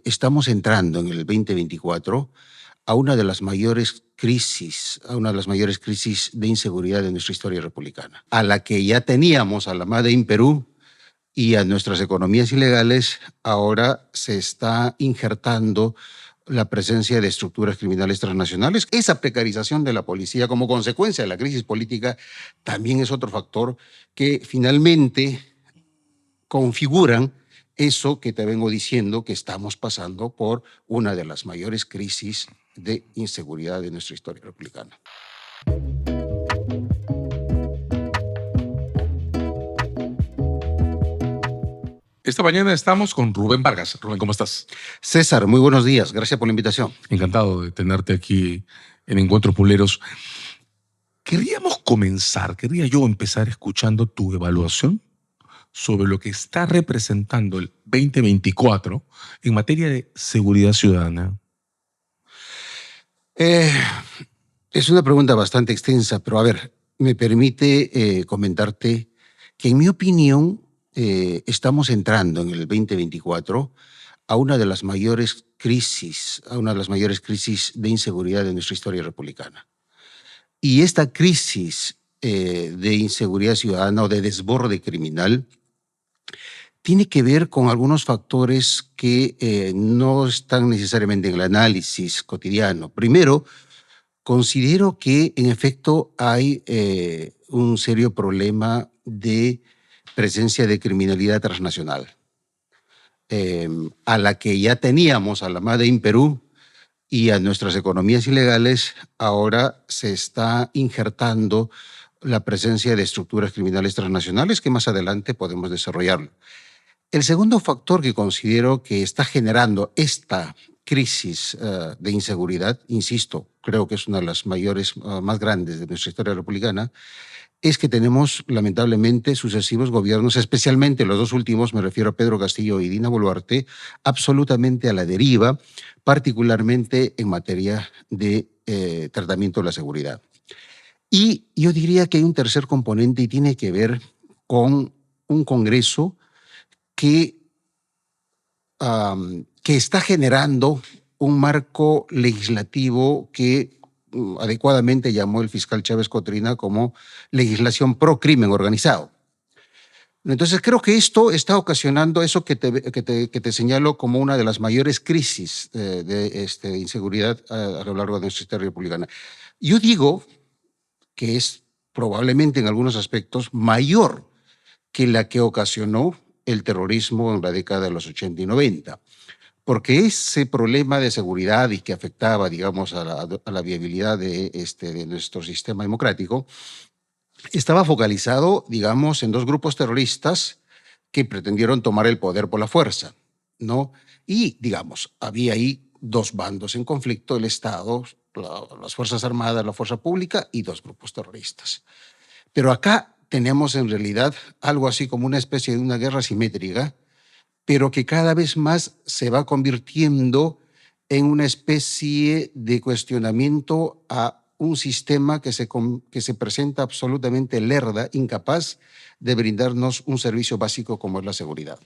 estamos entrando en el 2024 a una de las mayores crisis, de inseguridad de nuestra historia republicana, a la que ya teníamos a la Made in Perú y a nuestras economías ilegales. Ahora se está injertando la presencia de estructuras criminales transnacionales. Esa precarización de la policía como consecuencia de la crisis política también es otro factor que finalmente configuran eso que te vengo diciendo, que estamos pasando por una de las mayores crisis de inseguridad de nuestra historia republicana. Esta mañana estamos con Rubén Vargas. Rubén, ¿cómo estás? César, muy buenos días. Gracias por la invitación. Encantado de tenerte aquí en Encuentros Puleros. Quería yo empezar escuchando tu evaluación sobre lo que está representando el 2024 en materia de seguridad ciudadana. Es una pregunta bastante extensa, pero a ver, me permite comentarte que en mi opinión estamos entrando en el 2024 a una de las mayores crisis, de inseguridad de nuestra historia republicana. Y esta crisis de inseguridad ciudadana o de desborde criminal tiene que ver con algunos factores que no están necesariamente en el análisis cotidiano. Primero, considero que en efecto hay un serio problema de presencia de criminalidad transnacional, a la que ya teníamos a la Made in Perú y a nuestras economías ilegales. Ahora se está injertando la presencia de estructuras criminales transnacionales que más adelante podemos desarrollarlo. El segundo factor que considero que está generando esta crisis de inseguridad, insisto, creo que es una de las mayores, más grandes de nuestra historia republicana, es que tenemos lamentablemente sucesivos gobiernos, especialmente los dos últimos, me refiero a Pedro Castillo y Dina Boluarte, absolutamente a la deriva, particularmente en materia de tratamiento de la seguridad. Y yo diría que hay un tercer componente y tiene que ver con un Congreso que está generando un marco legislativo que adecuadamente llamó el fiscal Chávez Cotrina como legislación pro crimen organizado. Entonces creo que esto está ocasionando eso que te señalo como una de las mayores crisis de inseguridad a lo largo de nuestra historia republicana. Yo digo que es probablemente en algunos aspectos mayor que la que ocasionó el terrorismo en la década de los 80 y 90, porque ese problema de seguridad y que afectaba, digamos, a la viabilidad de nuestro sistema democrático, estaba focalizado, digamos, en dos grupos terroristas que pretendieron tomar el poder por la fuerza, ¿no? Y, digamos, había ahí dos bandos en conflicto: el Estado, las Fuerzas Armadas, la Fuerza Pública, y dos grupos terroristas. Pero acá tenemos en realidad algo así como una especie de una guerra asimétrica, pero que cada vez más se va convirtiendo en una especie de cuestionamiento a un sistema que se presenta absolutamente lerda, incapaz de brindarnos un servicio básico como es la seguridad.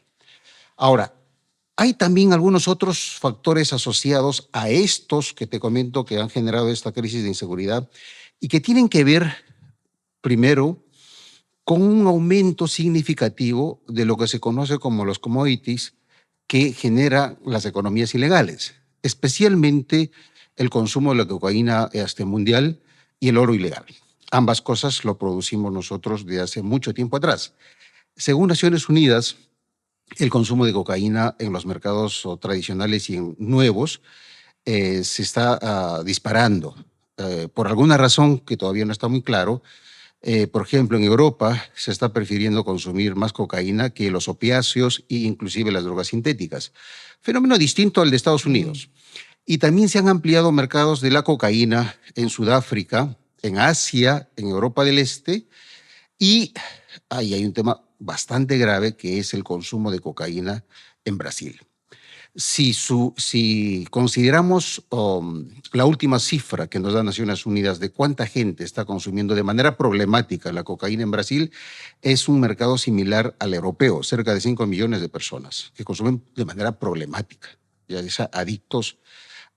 Ahora, hay también algunos otros factores asociados a estos que te comento que han generado esta crisis de inseguridad y que tienen que ver, primero, con un aumento significativo de lo que se conoce como los commodities que generan las economías ilegales, especialmente el consumo de la cocaína mundial y el oro ilegal. Ambas cosas lo producimos nosotros de hace mucho tiempo atrás. Según Naciones Unidas, el consumo de cocaína en los mercados tradicionales y en nuevos se está disparando. Por alguna razón que todavía no está muy claro. Por ejemplo, en Europa se está prefiriendo consumir más cocaína que los opiáceos e inclusive las drogas sintéticas. Fenómeno distinto al de Estados Unidos. Y también se han ampliado mercados de la cocaína en Sudáfrica, en Asia, en Europa del Este. Y ahí hay un tema bastante grave que es el consumo de cocaína en Brasil. Si consideramos la última cifra que nos da Naciones Unidas de cuánta gente está consumiendo de manera problemática la cocaína en Brasil, es un mercado similar al europeo, cerca de 5 millones de personas que consumen de manera problemática ya sea adictos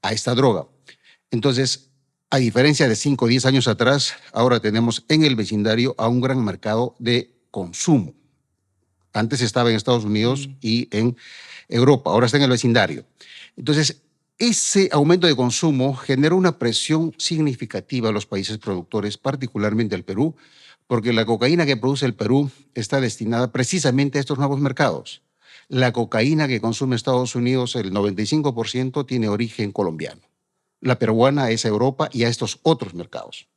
a esta droga. Entonces, a diferencia de 5 o 10 años atrás, ahora tenemos en el vecindario a un gran mercado de consumo. Antes estaba en Estados Unidos y en Europa, ahora está en el vecindario. Entonces, ese aumento de consumo genera una presión significativa a los países productores, particularmente al Perú, porque la cocaína que produce el Perú está destinada precisamente a estos nuevos mercados. La cocaína que consume Estados Unidos, el 95% tiene origen colombiano. La peruana es a Europa y a estos otros mercados.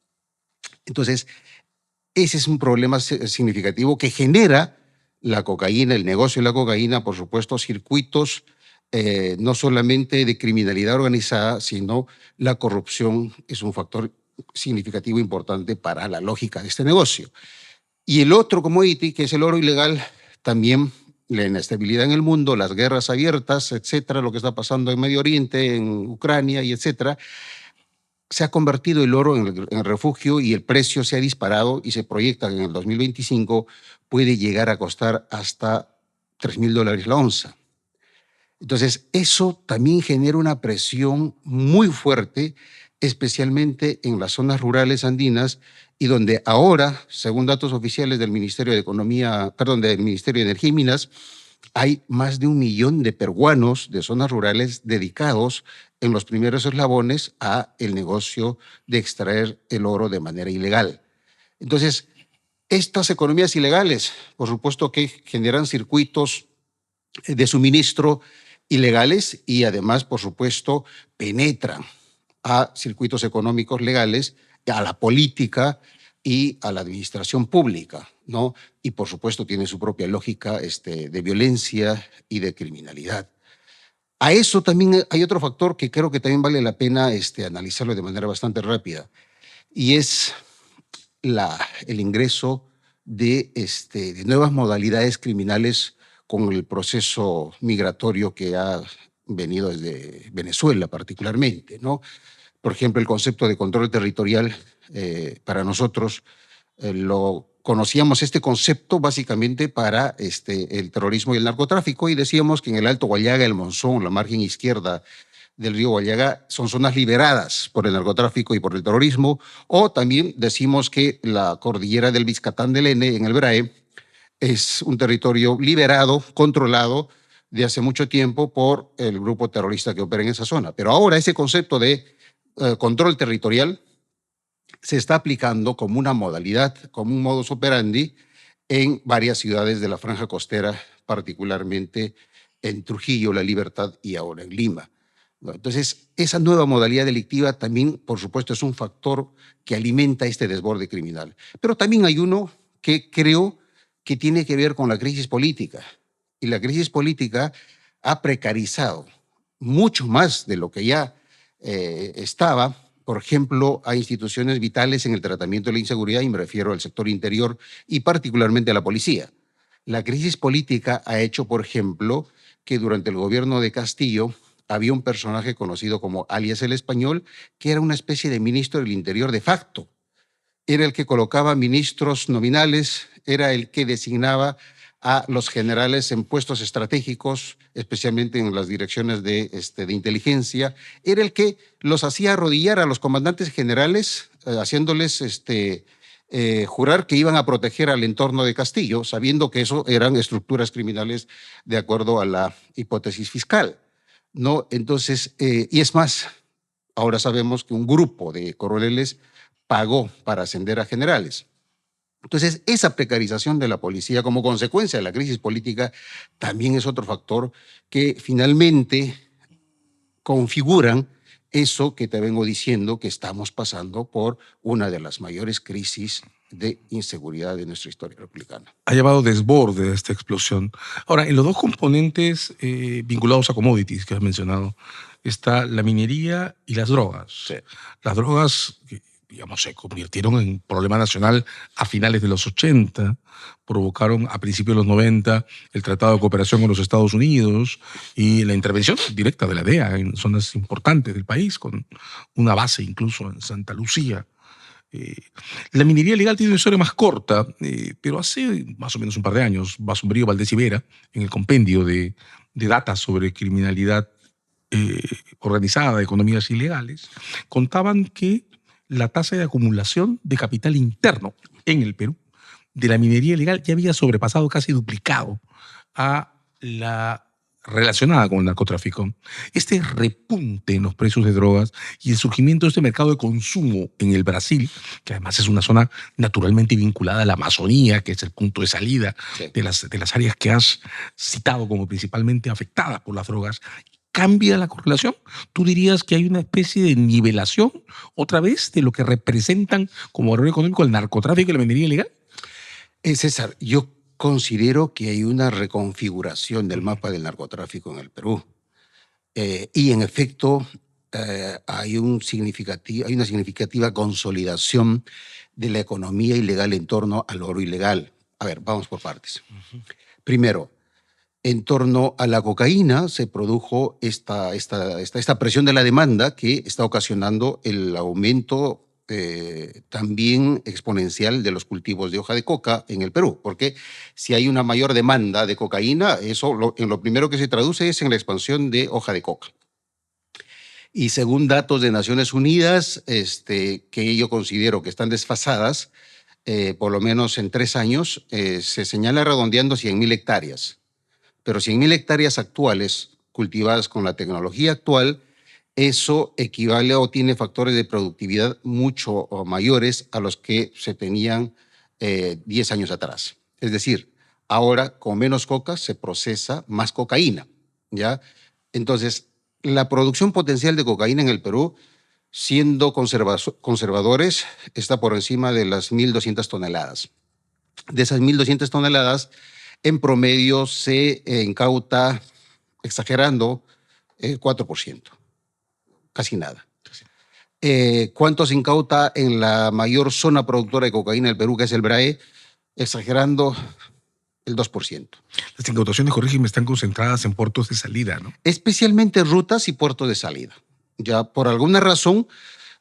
Entonces, ese es un problema significativo que genera la cocaína, el negocio de la cocaína, por supuesto, circuitos no solamente de criminalidad organizada, sino la corrupción es un factor significativo importante para la lógica de este negocio. Y el otro commodity, que es el oro ilegal, también la inestabilidad en el mundo, las guerras abiertas, etcétera, lo que está pasando en Medio Oriente, en Ucrania y etcétera, se ha convertido el oro en el refugio y el precio se ha disparado y se proyecta que en el 2025 puede llegar a costar hasta $3,000 la onza. Entonces, eso también genera una presión muy fuerte, especialmente en las zonas rurales andinas y donde ahora, según datos oficiales del Ministerio de Economía, perdón, del Ministerio de Energía y Minas, hay más de 1 millón de peruanos de zonas rurales dedicados en los primeros eslabones a el negocio de extraer el oro de manera ilegal. Entonces, estas economías ilegales, por supuesto que generan circuitos de suministro ilegales y además, por supuesto, penetran a circuitos económicos legales, a la política y a la administración pública, ¿no? Y por supuesto tiene su propia lógica de violencia y de criminalidad. A eso también hay otro factor que creo que también vale la pena analizarlo de manera bastante rápida, y es el ingreso de nuevas modalidades criminales con el proceso migratorio que ha venido desde Venezuela particularmente, ¿no? Por ejemplo, el concepto de control territorial, para nosotros lo conocíamos este concepto básicamente para el terrorismo y el narcotráfico, y decíamos que en el Alto Guallaga, el Monzón, la margen izquierda del río Guallaga, son zonas liberadas por el narcotráfico y por el terrorismo, o también decimos que la cordillera del Vizcatán del N, en el Brae, es un territorio liberado, controlado de hace mucho tiempo por el grupo terrorista que opera en esa zona. Pero ahora ese concepto de control territorial se está aplicando como una modalidad, como un modus operandi en varias ciudades de la franja costera, particularmente en Trujillo, La Libertad y ahora en Lima. Entonces, esa nueva modalidad delictiva también, por supuesto, es un factor que alimenta este desborde criminal. Pero también hay uno que creo que tiene que ver con la crisis política. Y la crisis política ha precarizado mucho más de lo que ya estaba, por ejemplo, a instituciones vitales en el tratamiento de la inseguridad, y me refiero al sector interior y particularmente a la policía. La crisis política ha hecho, por ejemplo, que durante el gobierno de Castillo había un personaje conocido como alias el Español, que era una especie de ministro del Interior de facto. Era el que colocaba ministros nominales, era el que designaba a los generales en puestos estratégicos, especialmente en las direcciones de inteligencia, era el que los hacía arrodillar a los comandantes generales, haciéndoles jurar que iban a proteger al entorno de Castillo, sabiendo que eso eran estructuras criminales de acuerdo a la hipótesis fiscal, ¿no? Entonces, y es más, ahora sabemos que un grupo de coroneles pagó para ascender a generales. Entonces, esa precarización de la policía como consecuencia de la crisis política también es otro factor que finalmente configuran eso que te vengo diciendo, que estamos pasando por una de las mayores crisis de inseguridad de nuestra historia republicana. Ha llevado desborde a esta explosión. Ahora, en los dos componentes vinculados a commodities que has mencionado, está la minería y las drogas. Sí. Las drogas, digamos, se convirtieron en problema nacional a finales de los 80, provocaron a principios de los 90 el Tratado de Cooperación con los Estados Unidos y la intervención directa de la DEA en zonas importantes del país, con una base incluso en Santa Lucía. La minería ilegal tiene una historia más corta, pero hace más o menos un par de años, Basumbrío, Valdés y Vera, en el compendio de datos sobre criminalidad organizada de economías ilegales, contaban que la tasa de acumulación de capital interno en el Perú de la minería ilegal ya había sobrepasado, casi duplicado, a la relacionada con el narcotráfico. Este repunte en los precios de drogas y el surgimiento de este mercado de consumo en el Brasil, que además es una zona naturalmente vinculada a la Amazonía, que es el punto de salida Sí. de las áreas que has citado como principalmente afectadas por las drogas, ¿cambia la correlación? ¿Tú dirías que hay una especie de nivelación otra vez de lo que representan como valor económico el narcotráfico y la minería ilegal? César, yo considero que hay una reconfiguración del mapa del narcotráfico en el Perú. Y en efecto, hay una significativa consolidación de la economía ilegal en torno al oro ilegal. A ver, vamos por partes. Primero, en torno a la cocaína se produjo esta presión de la demanda que está ocasionando el aumento también exponencial de los cultivos de hoja de coca en el Perú, porque si hay una mayor demanda de cocaína, eso en lo primero que se traduce es en la expansión de hoja de coca. Y según datos de Naciones Unidas, que yo considero que están desfasadas, por lo menos en 3 años, se señala redondeando 100.000 hectáreas. Pero 100.000 hectáreas actuales, cultivadas con la tecnología actual, eso equivale o tiene factores de productividad mucho mayores a los que se tenían 10 años atrás. Es decir, ahora con menos coca se procesa más cocaína, ¿ya? Entonces, la producción potencial de cocaína en el Perú, siendo conservadores, está por encima de las 1.200 toneladas. De esas 1.200 toneladas, en promedio se incauta, exagerando, 4%, casi nada. ¿Cuánto se incauta en la mayor zona productora de cocaína del Perú, que es el BRAE? Exagerando, el 2%. Las incautaciones, corrígeme, están concentradas en puertos de salida, ¿no? Especialmente rutas y puertos de salida. Ya por alguna razón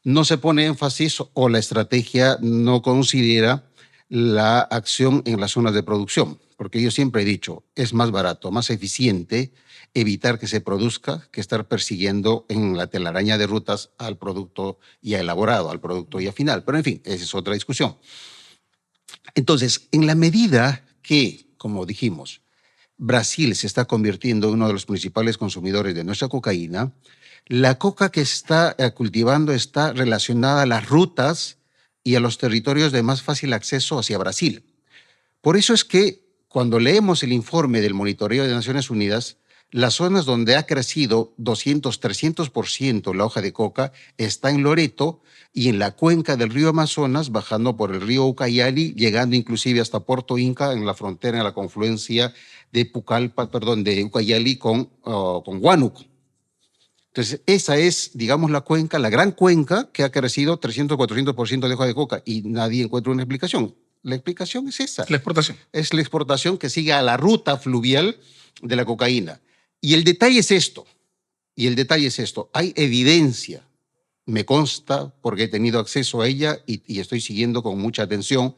no se pone énfasis o la estrategia no considera la acción en las zonas de producción, porque yo siempre he dicho, es más barato, más eficiente evitar que se produzca que estar persiguiendo en la telaraña de rutas al producto ya elaborado, al producto ya final. Pero en fin, esa es otra discusión. Entonces, en la medida que, como dijimos, Brasil se está convirtiendo en uno de los principales consumidores de nuestra cocaína, la coca que está cultivando está relacionada a las rutas y a los territorios de más fácil acceso hacia Brasil. Por eso es que cuando leemos el informe del monitoreo de Naciones Unidas, las zonas donde ha crecido 200, 300% la hoja de coca está en Loreto y en la cuenca del río Amazonas, bajando por el río Ucayali, llegando inclusive hasta Puerto Inca, en la frontera, en la confluencia de de Ucayali con Huánuco. Entonces, esa es, digamos, la cuenca, la gran cuenca que ha crecido 300, 400% de hoja de coca y nadie encuentra una explicación. La explicación es esa. La exportación. Es la exportación que sigue a la ruta fluvial de la cocaína. Y el detalle es esto. Hay evidencia, me consta, porque he tenido acceso a ella y estoy siguiendo con mucha atención,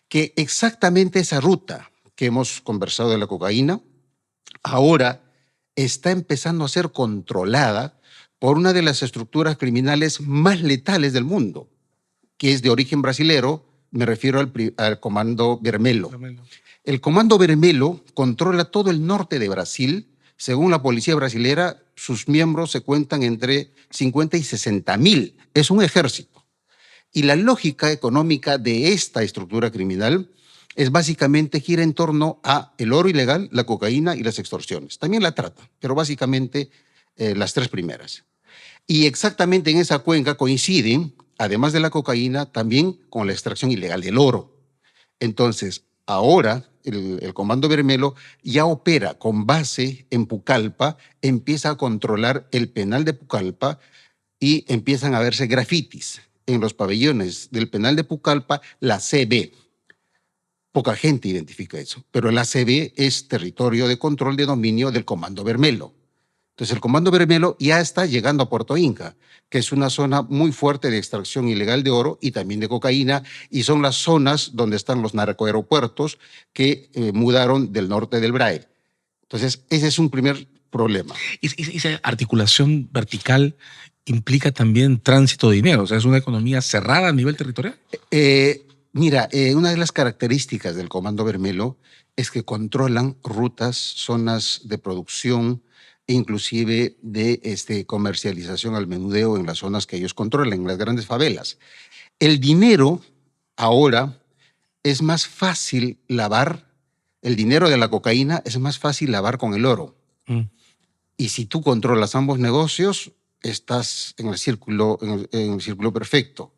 que exactamente esa ruta que hemos conversado de la cocaína, ahora está empezando a ser controlada por una de las estructuras criminales más letales del mundo, que es de origen brasilero, me refiero al Comando Vermelho. El Comando Vermelho controla todo el norte de Brasil. Según la policía brasilera, sus miembros se cuentan entre 50 y 60.000. Es un ejército. Y la lógica económica de esta estructura criminal es básicamente gira en torno a el oro ilegal, la cocaína y las extorsiones. También la trata, pero básicamente las 3 primeras. Y exactamente en esa cuenca coinciden, además de la cocaína, también con la extracción ilegal del oro. Entonces, ahora el Comando Vermelho ya opera con base en Pucallpa, empieza a controlar el penal de Pucallpa y empiezan a verse grafitis en los pabellones del penal de Pucallpa, la CB. Poca gente identifica eso, pero la CB es territorio de control de dominio del Comando Vermelho. Entonces el Comando Vermelho ya está llegando a Puerto Inca, que es una zona muy fuerte de extracción ilegal de oro y también de cocaína, y son las zonas donde están los narcoaeropuertos que mudaron del norte del BRAE. Entonces ese es un primer problema. Esa articulación vertical implica también tránsito de dinero, o sea, es una economía cerrada a nivel territorial. Mira, una de las características del Comando Bermelo es que controlan rutas, zonas de producción e inclusive de comercialización al menudeo en las zonas que ellos controlan, en las grandes favelas. El dinero ahora es más fácil lavar, el dinero de la cocaína es más fácil lavar con el oro. Y si tú controlas ambos negocios, estás en el círculo, en el círculo perfecto.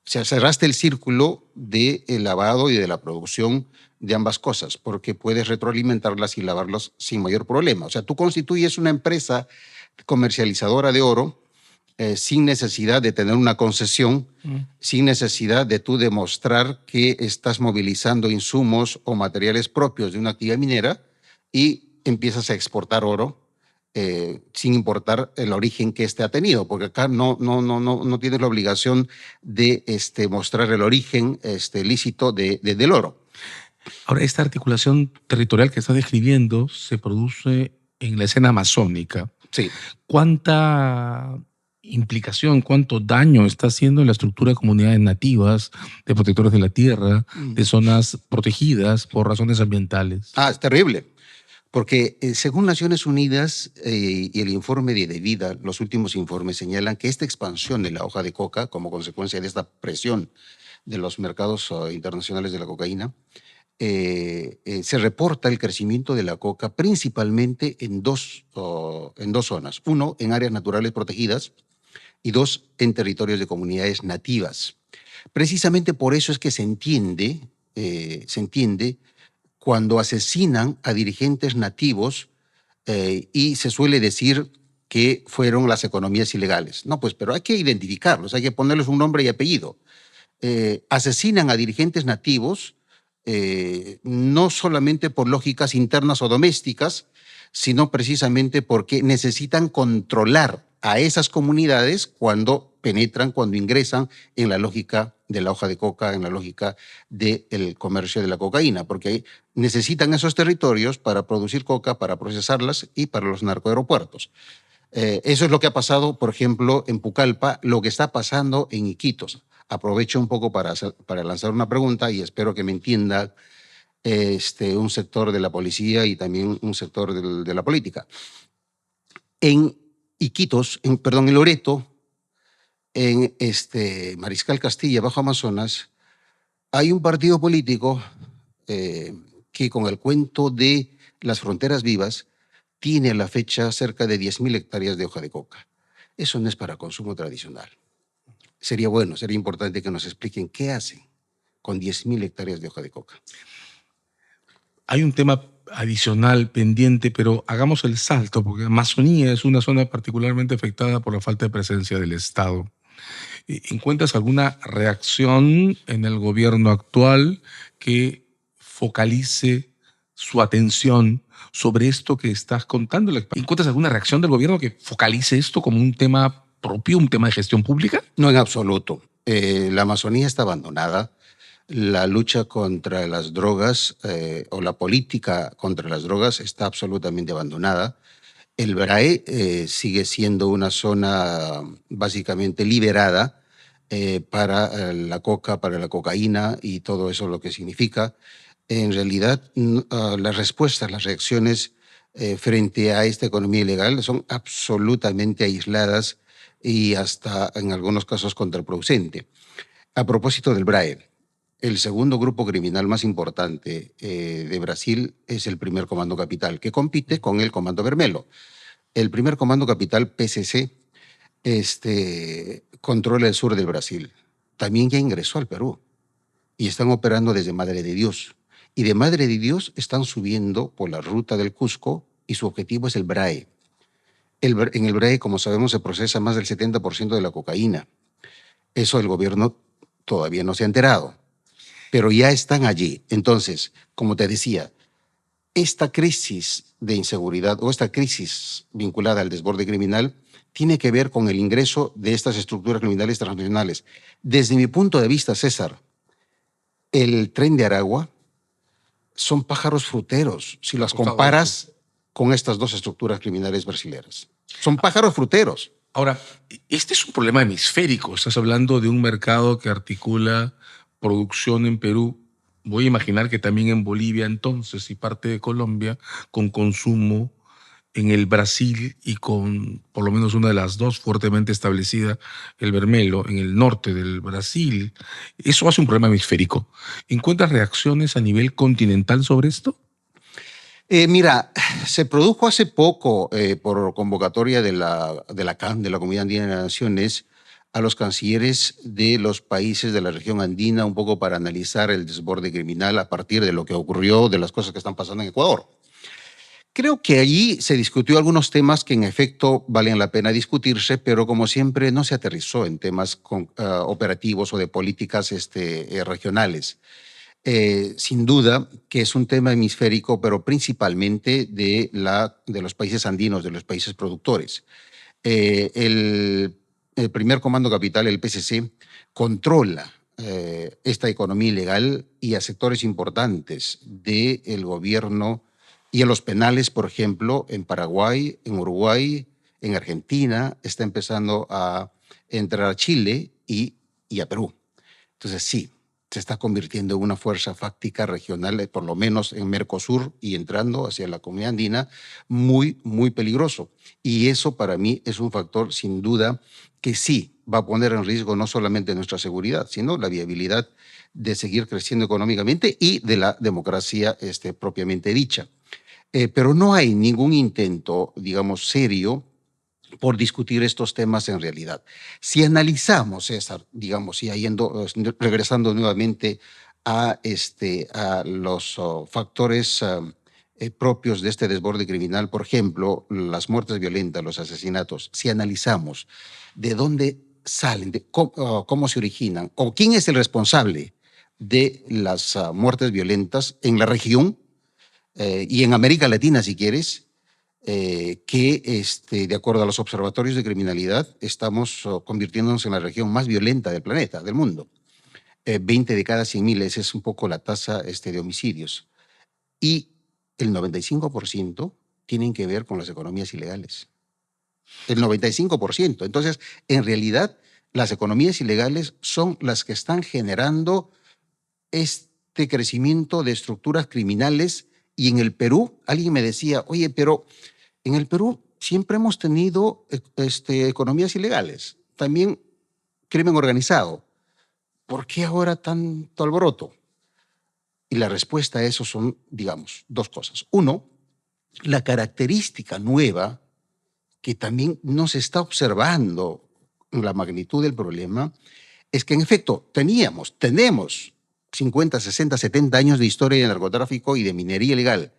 O sea, cerraste el círculo del lavado y de la producción de ambas cosas, porque puedes retroalimentarlas y lavarlas sin mayor problema. O sea, tú constituyes una empresa comercializadora de oro sin necesidad de tener una concesión, sin necesidad de tú demostrar que estás movilizando insumos o materiales propios de una actividad minera y empiezas a exportar oro sin importar el origen que éste ha tenido, porque acá no tienes la obligación de mostrar el origen lícito del oro. Ahora, esta articulación territorial que estás describiendo se produce en la escena amazónica. Sí. ¿Cuánta implicación, cuánto daño está haciendo en la estructura de comunidades nativas, de protectores de la tierra, de zonas protegidas por razones ambientales? Es terrible. Porque según Naciones Unidas y el informe de vida, los últimos informes señalan que esta expansión de la hoja de coca, como consecuencia de esta presión de los mercados internacionales de la cocaína, se reporta el crecimiento de la coca principalmente en dos zonas. Uno, en áreas naturales protegidas y dos, en territorios de comunidades nativas. Precisamente por eso es que se entiende cuando asesinan a dirigentes nativos y se suele decir que fueron las economías ilegales. No, pues, pero hay que identificarlos, hay que ponerles un nombre y apellido. Asesinan a dirigentes nativos no solamente por lógicas internas o domésticas, sino precisamente porque necesitan controlar a esas comunidades cuando penetran, cuando ingresan en la lógica de la hoja de coca, en la lógica del comercio de la cocaína, porque necesitan esos territorios para producir coca, para procesarlas y para los narcoaeropuertos. Eso es lo que ha pasado, por ejemplo, en Pucallpa, lo que está pasando en Iquitos. Aprovecho un poco para lanzar una pregunta y espero que me entienda un sector de la policía y también un sector de la política. En Iquitos, en Loreto, en Mariscal Castilla, bajo Amazonas, hay un partido político que con el cuento de las fronteras vivas tiene a la fecha cerca de 10.000 hectáreas de hoja de coca. Eso no es para consumo tradicional. Sería bueno, sería importante que nos expliquen qué hacen con 10.000 hectáreas de hoja de coca. Hay un tema adicional pendiente, pero hagamos el salto, porque Amazonía es una zona particularmente afectada por la falta de presencia del Estado. ¿Encuentras alguna reacción en el gobierno actual que focalice su atención sobre esto que estás contando? ¿Encuentras alguna reacción del gobierno que focalice esto como un tema propio, un tema de gestión pública? No, en absoluto. La Amazonía está abandonada. La lucha contra las drogas o la política contra las drogas está absolutamente abandonada. El BRAE sigue siendo una zona básicamente liberada para la coca, para la cocaína y todo eso lo que significa. En realidad, las respuestas, las reacciones frente a esta economía ilegal son absolutamente aisladas y hasta en algunos casos contraproducente. A propósito del BRAE, el segundo grupo criminal más importante de Brasil es el primer Comando Capital, que compite con el Comando Bermelo. El primer Comando Capital, PCC, controla el sur del Brasil. También ya ingresó al Perú y están operando desde Madre de Dios. Y de Madre de Dios están subiendo por la ruta del Cusco y su objetivo es el BRAE. En el BRAE, como sabemos, se procesa más del 70% de la cocaína. Eso el gobierno todavía no se ha enterado, pero ya están allí. Entonces, como te decía, esta crisis de inseguridad o esta crisis vinculada al desborde criminal tiene que ver con el ingreso de estas estructuras criminales transnacionales. Desde mi punto de vista, César, el Tren de Aragua son pájaros fruteros. Si las comparas con estas dos estructuras criminales brasileras. Son pájaros fruteros. Ahora, este es un problema hemisférico. Estás hablando de un mercado que articula producción en Perú. Voy a imaginar que también en Bolivia entonces y parte de Colombia, con consumo en el Brasil y con por lo menos una de las dos fuertemente establecida, el vermelo, en el norte del Brasil. Eso hace un problema hemisférico. ¿Encuentras reacciones a nivel continental sobre esto? Mira, se produjo hace poco, por convocatoria de la CAN, de la Comunidad Andina de las Naciones, a los cancilleres de los países de la región andina, un poco para analizar el desborde criminal a partir de lo que ocurrió, de las cosas que están pasando en Ecuador. Creo que allí se discutió algunos temas que en efecto valen la pena discutirse, pero como siempre no se aterrizó en temas operativos o de políticas regionales. Sin duda que es un tema hemisférico, pero principalmente de los países andinos, de los países productores. El primer comando capital, el PCC, controla esta economía ilegal y a sectores importantes del gobierno y a los penales, por ejemplo, en Paraguay, en Uruguay, en Argentina, está empezando a entrar a Chile y a Perú. Entonces, sí, se está convirtiendo en una fuerza fáctica regional, por lo menos en Mercosur y entrando hacia la comunidad andina, muy, muy peligroso. Y eso para mí es un factor sin duda que sí va a poner en riesgo no solamente nuestra seguridad, sino la viabilidad de seguir creciendo económicamente y de la democracia propiamente dicha. Pero no hay ningún intento, digamos, serio por discutir estos temas en realidad. Si analizamos, César, digamos, y regresando nuevamente a los factores propios de este desborde criminal, por ejemplo, las muertes violentas, los asesinatos, si analizamos de dónde salen, de cómo se originan, o quién es el responsable de las muertes violentas en la región y en América Latina, si quieres, que de acuerdo a los observatorios de criminalidad estamos convirtiéndonos en la región más violenta del planeta, del mundo. 20 de cada 100.000, esa es un poco la tasa de homicidios. Y el 95% tienen que ver con las economías ilegales. El 95%. Entonces, en realidad, las economías ilegales son las que están generando este crecimiento de estructuras criminales. Y en el Perú, alguien me decía, oye, pero en el Perú siempre hemos tenido economías ilegales, también crimen organizado. ¿Por qué ahora tanto alboroto? Y la respuesta a eso son, digamos, dos cosas. Uno, la característica nueva que también no se está observando en la magnitud del problema es que en efecto tenemos 50, 60, 70 años de historia de narcotráfico y de minería ilegal.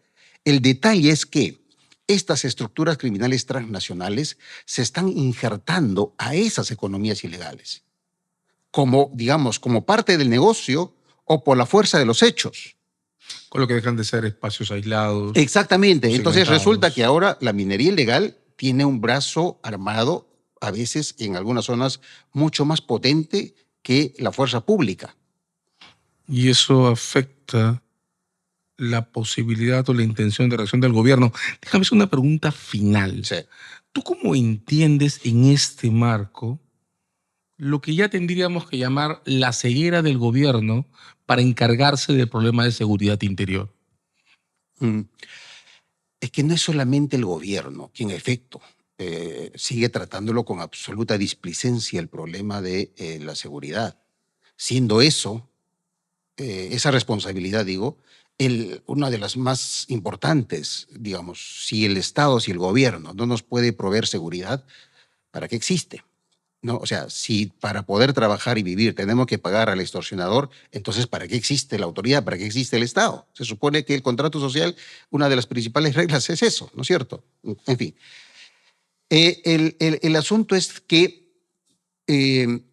El detalle es que estas estructuras criminales transnacionales se están injertando a esas economías ilegales, como, digamos, como parte del negocio o por la fuerza de los hechos. Con lo que dejan de ser espacios aislados. Exactamente. Entonces resulta que ahora la minería ilegal tiene un brazo armado, a veces en algunas zonas, mucho más potente que la fuerza pública. Y eso afecta la posibilidad o la intención de reacción del gobierno. Déjame hacer una pregunta final. Sí. ¿Tú cómo entiendes en este marco lo que ya tendríamos que llamar la ceguera del gobierno para encargarse del problema de seguridad interior? Es que no es solamente el gobierno que en efecto sigue tratándolo con absoluta displicencia el problema de la seguridad. Siendo eso, esa responsabilidad, digo, una de las más importantes, digamos, si el Estado, si el gobierno no nos puede proveer seguridad, ¿para qué existe? ¿No? O sea, si para poder trabajar y vivir tenemos que pagar al extorsionador, entonces ¿para qué existe la autoridad? ¿Para qué existe el Estado? Se supone que el contrato social, una de las principales reglas es eso, ¿no es cierto? En fin. El asunto es que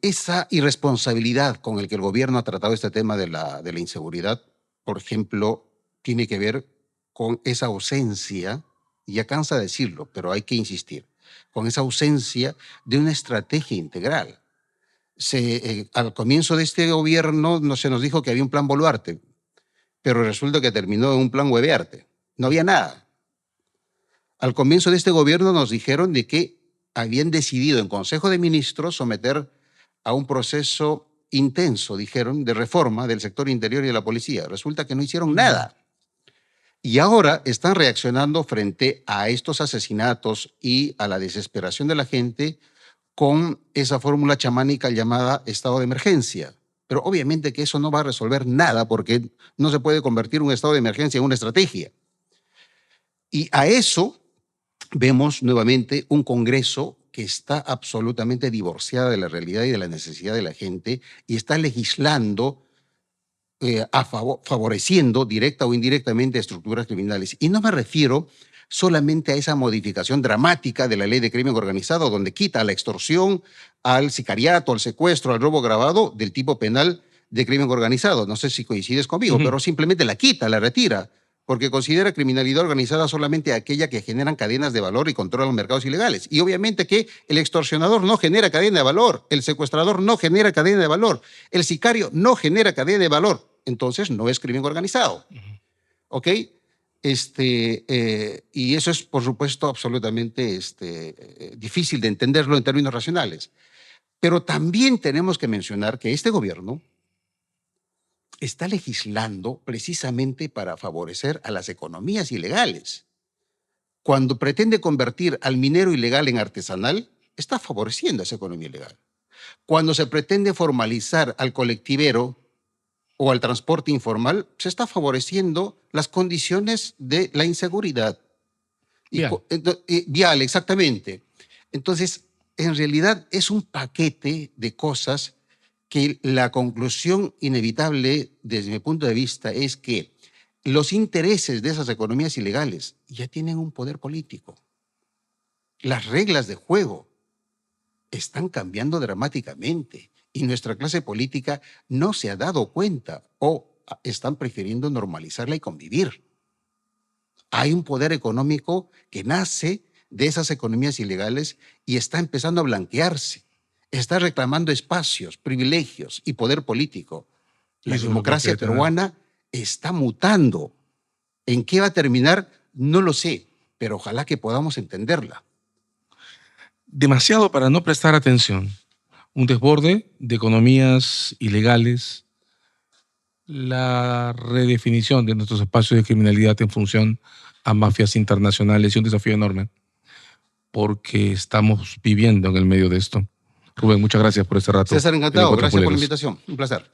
esa irresponsabilidad con el que el gobierno ha tratado este tema de la inseguridad, por ejemplo, tiene que ver con esa ausencia, y ya cansa decirlo, pero hay que insistir, con esa ausencia de una estrategia integral. Al comienzo de este gobierno se nos dijo que había un plan Boluarte, pero resulta que terminó en un plan Huevearte. No había nada. Al comienzo de este gobierno nos dijeron de que habían decidido en Consejo de Ministros someter a un proceso intenso, dijeron, de reforma del sector interior y de la policía. Resulta que no hicieron nada. Y ahora están reaccionando frente a estos asesinatos y a la desesperación de la gente con esa fórmula chamánica llamada estado de emergencia. Pero obviamente que eso no va a resolver nada porque no se puede convertir un estado de emergencia en una estrategia. Y a eso vemos nuevamente un Congreso que está absolutamente divorciado de la realidad y de la necesidad de la gente y está legislando favoreciendo directa o indirectamente a estructuras criminales. Y no me refiero solamente a esa modificación dramática de la ley de crimen organizado, donde quita a la extorsión, al sicariato, al secuestro, al robo agravado del tipo penal de crimen organizado. No sé si coincides conmigo, pero simplemente la quita, la retira, porque considera criminalidad organizada solamente aquella que generan cadenas de valor y controlan los mercados ilegales. Y obviamente que el extorsionador no genera cadena de valor, el secuestrador no genera cadena de valor, el sicario no genera cadena de valor. Entonces no es crimen organizado. ¿Ok? Y eso es, por supuesto, absolutamente difícil de entenderlo en términos racionales. Pero también tenemos que mencionar que este gobierno está legislando precisamente para favorecer a las economías ilegales. Cuando pretende convertir al minero ilegal en artesanal, está favoreciendo a esa economía ilegal. Cuando se pretende formalizar al colectivero o al transporte informal, se está favoreciendo las condiciones de la inseguridad. Vial, exactamente. Entonces, en realidad es un paquete de cosas que la conclusión inevitable, desde mi punto de vista, es que los intereses de esas economías ilegales ya tienen un poder político. Las reglas de juego están cambiando dramáticamente y nuestra clase política no se ha dado cuenta o están prefiriendo normalizarla y convivir. Hay un poder económico que nace de esas economías ilegales y está empezando a blanquearse. Está reclamando espacios, privilegios y poder político. La democracia peruana está mutando. ¿En qué va a terminar? No lo sé, pero ojalá que podamos entenderla. Demasiado para no prestar atención. Un desborde de economías ilegales, la redefinición de nuestros espacios de criminalidad en función a mafias internacionales y un desafío enorme, porque estamos viviendo en el medio de esto. Rubén, muchas gracias por este rato. César, encantado. Gracias por la invitación. Un placer.